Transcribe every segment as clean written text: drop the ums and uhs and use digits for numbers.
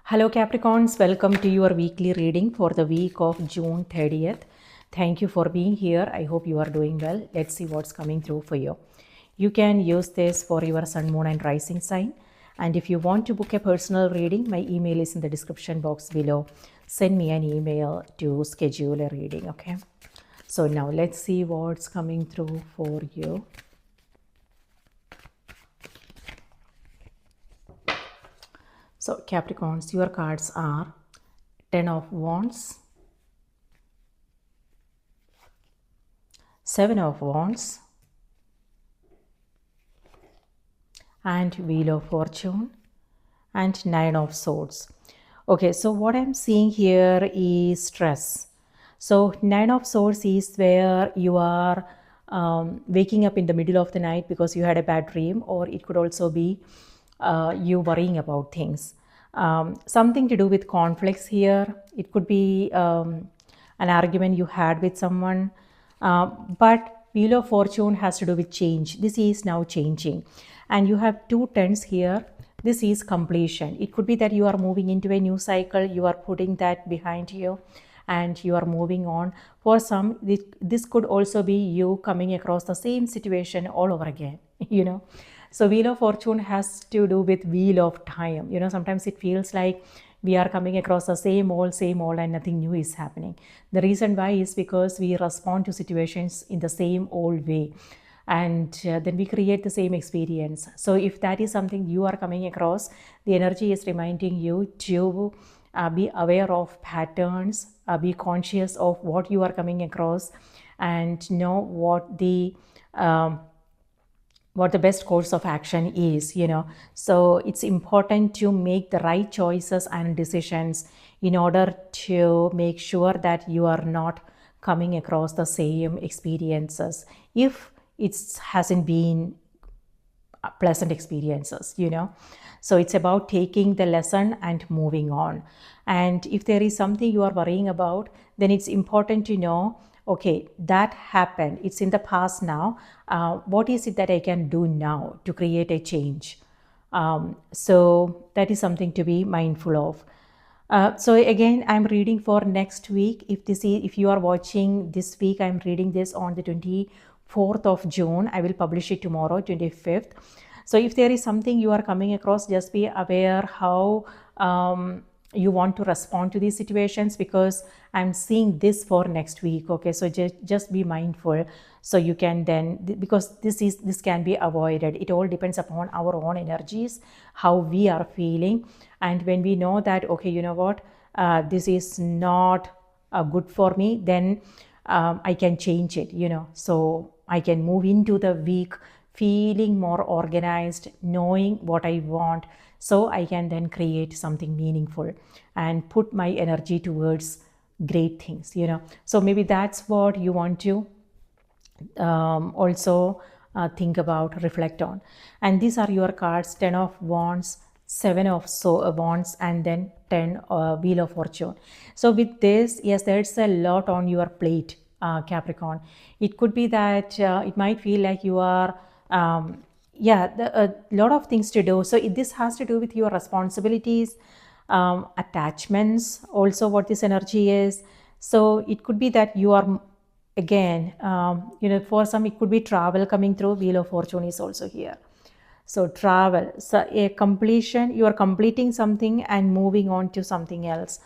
Hello Capricorns, welcome to your weekly reading for the week of June 30th. Thank you for being here. I hope you are doing well. Let's see what's coming through for you. You can use this for your sun, moon and rising sign. And if you want to book a personal reading, my email is in the description box below. Send me an email to schedule a reading, okay? So now let's see what's coming through for you. So Capricorns, your cards are 10 of Wands, 7 of Wands, and Wheel of Fortune, and 9 of Swords. Okay, so what I'm seeing here is stress. So 9 of Swords is where you are waking up in the middle of the night because you had a bad dream, or it could also be you worrying about things. Something to do with conflicts here. It could be an argument you had with someone. But Wheel of Fortune has to do with change. This is now changing. And you have 2 tens here. This is completion. It could be that you are moving into a new cycle. You are putting that behind you and you are moving on. For some, this could also be you coming across the same situation all over again, you know. So Wheel of Fortune has to do with wheel of time. You know, sometimes it feels like we are coming across the same old, and nothing new is happening. The reason why is because we respond to situations in the same old way. And then we create the same experience. So if that is something you are coming across, the energy is reminding you to be aware of patterns, be conscious of what you are coming across, and know what the best course of action is, you know. So it's important to make the right choices and decisions in order to make sure that you are not coming across the same experiences if it hasn't been pleasant experiences, you know. So it's about taking the lesson and moving on. And if there is something you are worrying about, then it's important to know, okay, that happened, it's in the past now. What is it that I can do now to create a change? So that is something to be mindful of. So again, I'm reading for next week. If you are watching this week, I'm reading this on the 24th of June. I will publish it tomorrow, 25th. So if there is something you are coming across, just be aware how you want to respond to these situations, because I'm seeing this for next week. Okay, so just be mindful, so you can then, because this can be avoided. It all depends upon our own energies, how we are feeling. And when we know that, okay, you know what, this is not good for me, then I can change it, you know. So I can move into the week feeling more organized, knowing what I want, so I can then create something meaningful and put my energy towards great things, you know. So maybe that's what you want to also think about, reflect on. And these are your cards: 10 of Wands, 7 of Wands, and then 10 Wheel of Fortune. So with this, yes, there's a lot on your plate, Capricorn. It could be that it might feel like you are a lot of things to do. So this has to do with your responsibilities, attachments, also what this energy is. So it could be that you are, again, you know, for some it could be travel coming through. Wheel of Fortune is also here. So travel, so a completion, you are completing something and moving on to something else.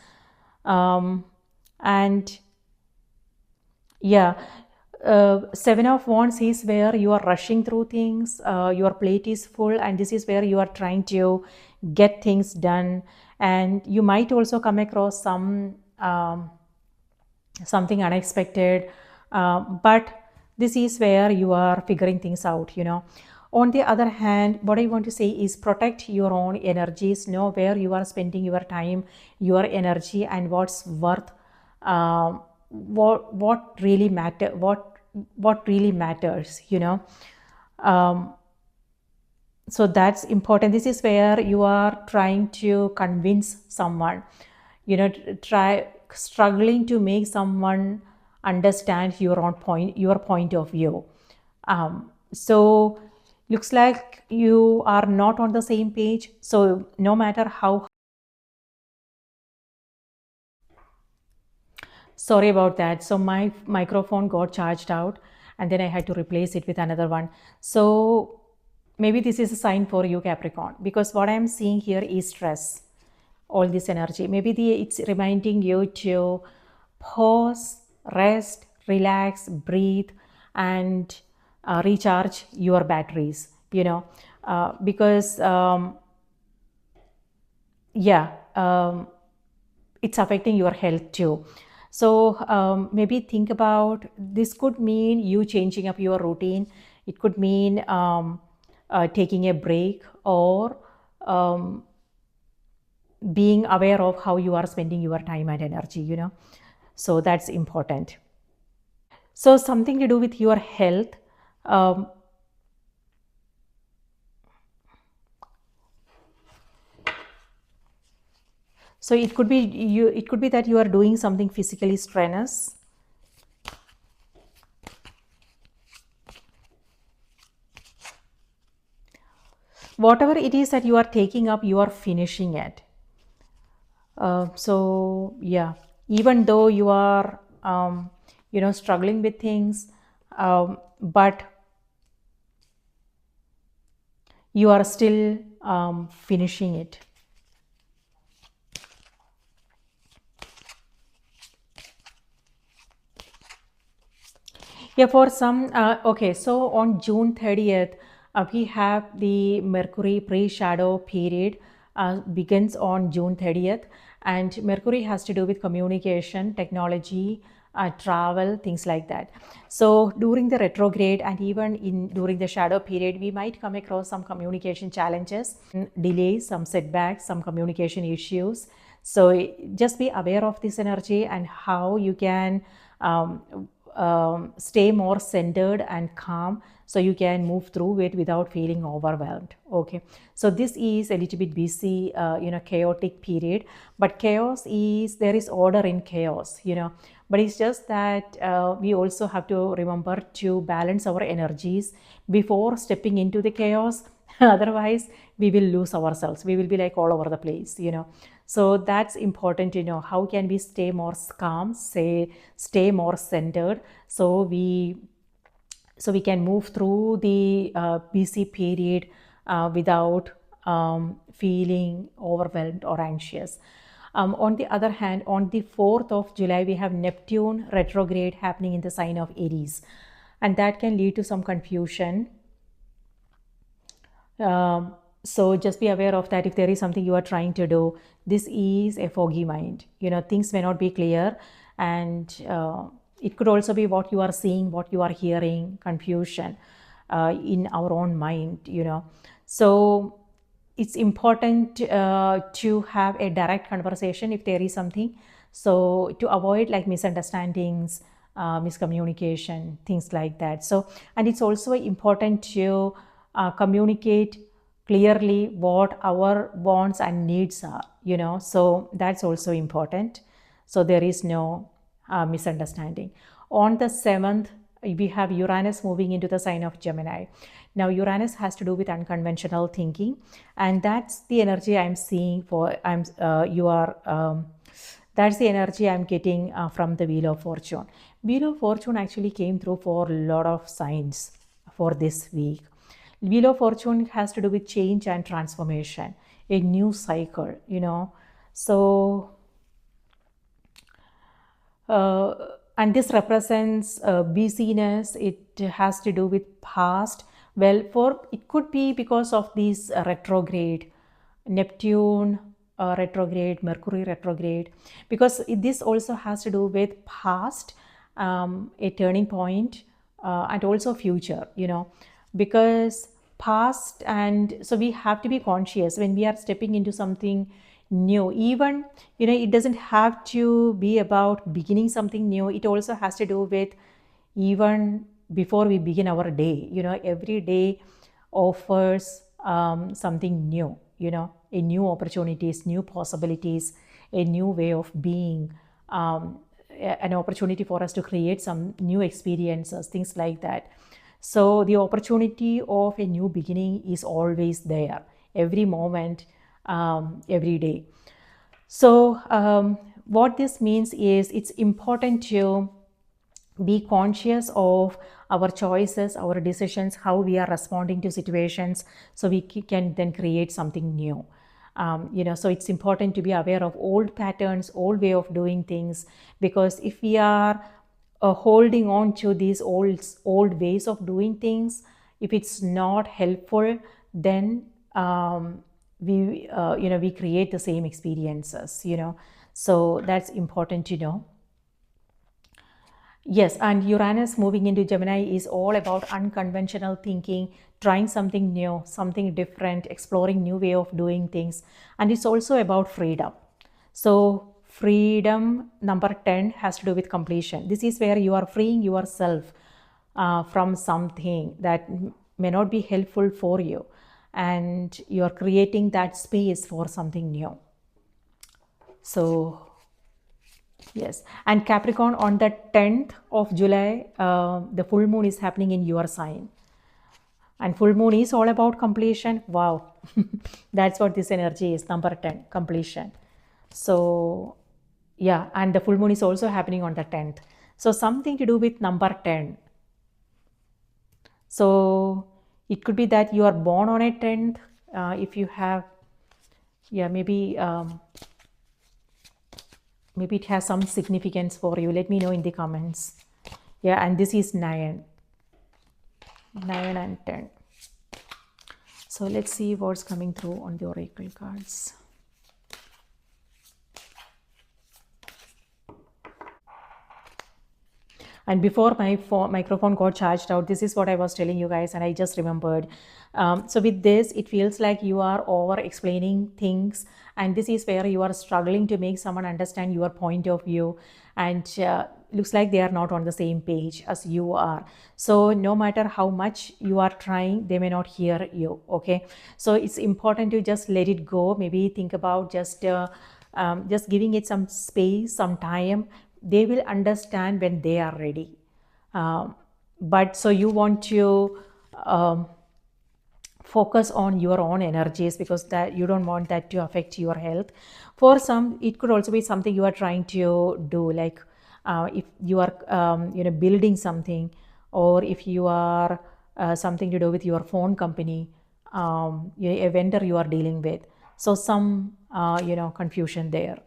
And yeah, 7 of Wands is where you are rushing through things, your plate is full, and this is where you are trying to get things done. And you might also come across something unexpected, but this is where you are figuring things out, you know. On the other hand, what I want to say is protect your own energies, know where you are spending your time, your energy, and what's worth, what really really matters, you know. So that's important. This is where you are trying to convince someone, you know, struggling to make someone understand your point of view. So looks like you are not on the same page. So no matter how Sorry about that. So my microphone got charged out and then I had to replace it with another one. So maybe this is a sign for you, Capricorn, because what I'm seeing here is stress, all this energy. Maybe it's reminding you to pause, rest, relax, breathe, and recharge your batteries, because yeah, it's affecting your health too. So maybe think about this. Could mean you changing up your routine. It could mean taking a break, or um, being aware of how you are spending your time and energy. So that's important. So something to do with your health. um, so it could be that you are doing something physically strenuous. Whatever it is that you are taking up, you are finishing it. So yeah, even though you are struggling with things, but you are still finishing it. Yeah, for some, okay, so on June 30th, we have the Mercury pre-shadow period, begins on June 30th. And Mercury has to do with communication, technology, travel, things like that. So during the retrograde and even during the shadow period, we might come across some communication challenges, delays, some setbacks, some communication issues. So just be aware of this energy and how you can stay more centered and calm, so you can move through it without feeling overwhelmed. Okay, so this is a little bit busy, chaotic period, but there is order in chaos. But it's just that we also have to remember to balance our energies before stepping into the chaos. Otherwise we will lose ourselves, we will be like all over the place. So that's important to know. How can we stay more calm, stay more centered, so we can move through the busy period without feeling overwhelmed or anxious. On the other hand, on the 4th of July, we have Neptune retrograde happening in the sign of Aries, and that can lead to some confusion. So just be aware of that. If there is something you are trying to do, this is a foggy mind. Things may not be clear, and it could also be what you are seeing, what you are hearing, confusion in our own mind. So it's important to have a direct conversation if there is something, so to avoid like misunderstandings, miscommunication, things like that. So, and it's also important to communicate clearly what our wants and needs are. So that's also important, so there is no misunderstanding. On the 7th, we have Uranus moving into the sign of Gemini. Now Uranus has to do with unconventional thinking, and that's the energy I'm seeing for that's the energy I'm getting from the Wheel of Fortune. Wheel of Fortune actually came through for a lot of signs for this week. Wheel of Fortune has to do with change and transformation, a new cycle. So and this represents busyness. It has to do with past. Well, for it could be because of these retrograde, Neptune retrograde, Mercury retrograde, because this also has to do with past, a turning point, and also future. Because past, and so we have to be conscious when we are stepping into something new. Even it doesn't have to be about beginning something new. It also has to do with even before we begin our day. Every day offers something new. A new opportunities, new possibilities, a new way of being, an opportunity for us to create some new experiences, things like that. So the opportunity of a new beginning is always there, every moment, every day. So What this means is it's important to be conscious of our choices, our decisions, how we are responding to situations, so we can then create something new. So it's important to be aware of old patterns, old way of doing things, because if we are holding on to these old ways of doing things, if it's not helpful, then we create the same experiences. So that's important to know. Yes, and Uranus moving into Gemini is all about unconventional thinking, trying something new, something different, exploring new way of doing things. And it's also about freedom. So freedom, number 10, has to do with completion. This is where you are freeing yourself from something that may not be helpful for you. And you're creating that space for something new. So yes, and Capricorn, on the 10th of July, the full moon is happening in your sign. And full moon is all about completion. Wow, that's what this energy is, number 10, completion. So, yeah, and the full moon is also happening on the 10th. So, something to do with number 10. So, it could be that you are born on a 10th. If you have, yeah, maybe it has some significance for you. Let me know in the comments. Yeah, and this is 9 and 10. So let's see what's coming through on the oracle cards. And before my microphone got charged out, this is what I was telling you guys, and I just remembered. So with this, it feels like you are over explaining things, and this is where you are struggling to make someone understand your point of view, and looks like they are not on the same page as you are. So no matter how much you are trying, they may not hear you. Okay, so it's important to just let it go. Maybe think about just giving it some space, some time. They will understand when they are ready. But so you want to focus on your own energies, because that you don't want that to affect your health. For some, it could also be something you are trying to do, like if you are building something, or if you are something to do with your phone company, a vendor you are dealing with. So some confusion there.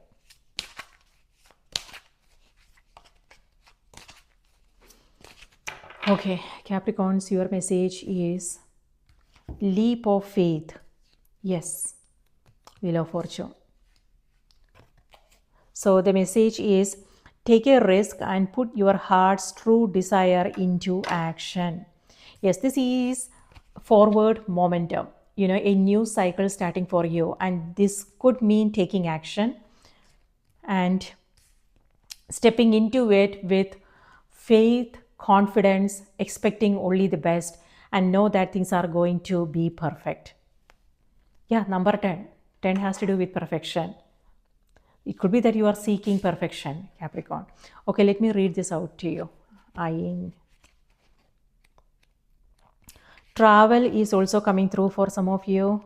Okay, Capricorns, your message is leap of faith. Yes, Wheel of Fortune. So the message is take a risk and put your heart's true desire into action. Yes, this is forward momentum, a new cycle starting for you. And this could mean taking action and stepping into it with faith, confidence, expecting only the best, and know that things are going to be perfect. Yeah, number 10. 10 has to do with perfection. It could be that you are seeking perfection, Capricorn. Okay, let me read this out to you. Travel is also coming through for some of you.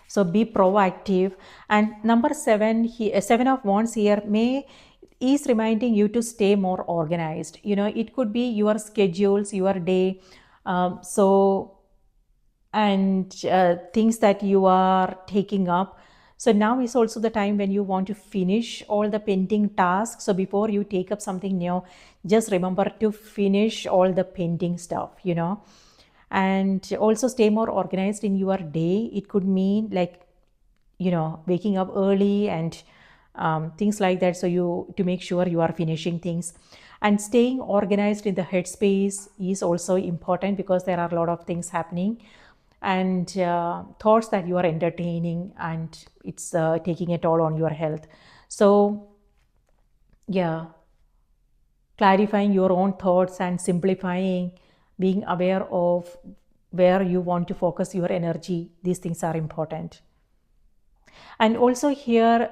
So be proactive. And number 7, 7 of Wands here is reminding you to stay more organized. It could be your schedules, your day, and things that you are taking up. So now is also the time when you want to finish all the pending tasks. So before you take up something new, just remember to finish all the pending stuff, and also stay more organized in your day. It could mean like, waking up early and things like that. So to make sure you are finishing things, and staying organized in the headspace is also important, because there are a lot of things happening, and thoughts that you are entertaining, and it's taking a toll on your health. So yeah, clarifying your own thoughts and simplifying, being aware of where you want to focus your energy, these things are important. And also here,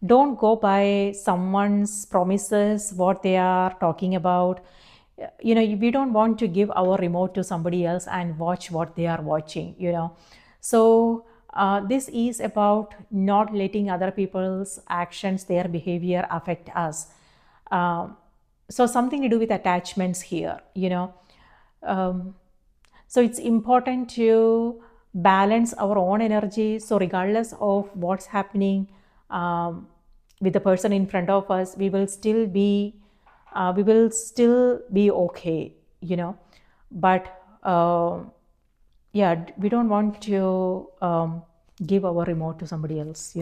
don't go by someone's promises, what they are talking about. We don't want to give our remote to somebody else and watch what they are watching. So This is about not letting other people's actions, their behavior affect us. So something to do with attachments here, so it's important to balance our own energy. So regardless of what's happening with the person in front of us, we will still be okay, but yeah, we don't want to give our remote to somebody else.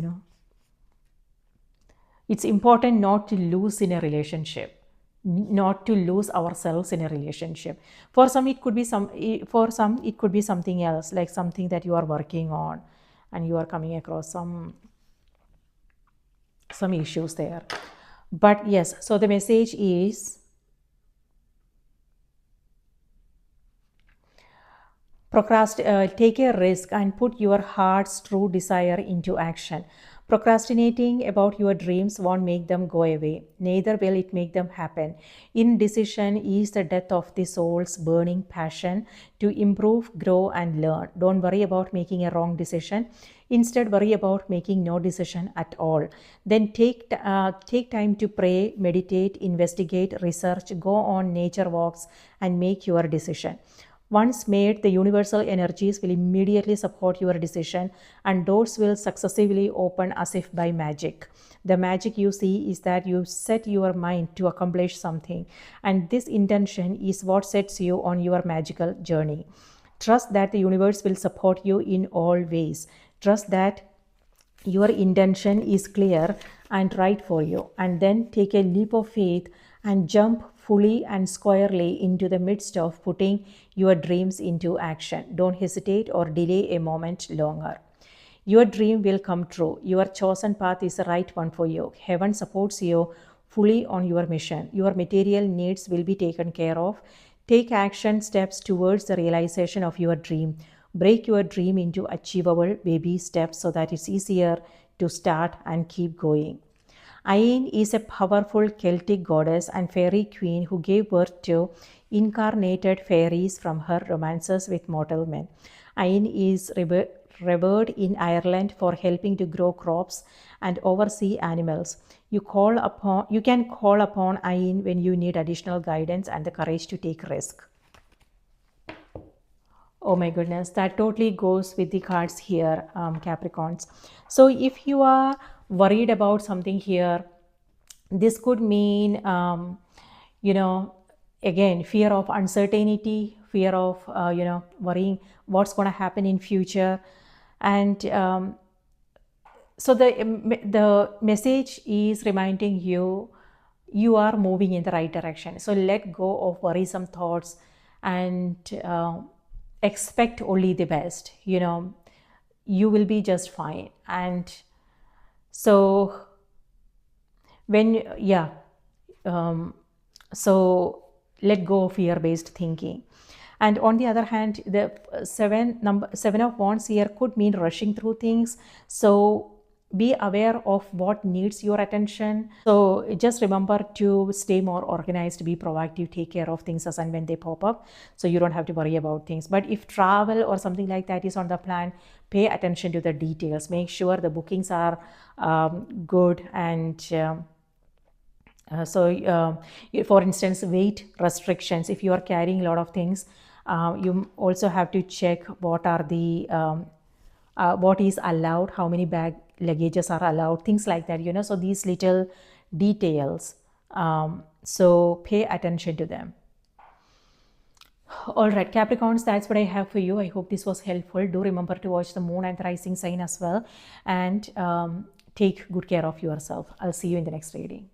It's important not to lose in a relationship, not to lose ourselves in a relationship. For some it could be something else, like something that you are working on and you are coming across some issues there. But yes, so the message is take a risk and put your heart's true desire into action. Procrastinating about your dreams won't make them go away, neither will it make them happen. Indecision is the death of the soul's burning passion to improve, grow, and learn. Don't worry about making a wrong decision. Instead, worry about making no decision at all. Then take time to pray, meditate, investigate, research, go on nature walks, and make your decision. Once made, the universal energies will immediately support your decision and doors will successively open as if by magic. The magic you see is that you set your mind to accomplish something, and this intention is what sets you on your magical journey. Trust that the universe will support you in all ways. Trust that your intention is clear and right for you, and then take a leap of faith and jump fully and squarely into the midst of putting your dreams into action. Don't hesitate or delay a moment longer. Your dream will come true. Your chosen path is the right one for you. Heaven supports you fully on your mission. Your material needs will be taken care of. Take action steps towards the realization of your dream. Break your dream into achievable baby steps so that it's easier to start and keep going. Ain is a powerful Celtic goddess and fairy queen who gave birth to incarnated fairies from her romances with mortal men. Ain is revered in Ireland for helping to grow crops and oversee animals. You can call upon Ain when you need additional guidance and the courage to take risk. Oh my goodness, that totally goes with the cards here, Capricorns. So if you are worried about something here, this could mean, again, fear of uncertainty, fear of, worrying what's going to happen in future. And so the message is reminding you are moving in the right direction. So let go of worrisome thoughts and expect only the best. You will be just fine. And so so let go of fear-based thinking. And on the other hand, the seven of wands here could mean rushing through things. So be aware of what needs your attention. So just remember to stay more organized, be proactive, take care of things as and when they pop up, so you don't have to worry about things. But if travel or something like that is on the plan, pay attention to the details. Make sure the bookings are good. And for instance, weight restrictions. If you are carrying a lot of things, you also have to check what are the what is allowed, how many luggages are allowed, things like that, so these little details, so pay attention to them. All right, Capricorns, that's what I have for you. I hope this was helpful. Do remember to watch the moon and the rising sign as well, and take good care of yourself. I'll see you in the next reading.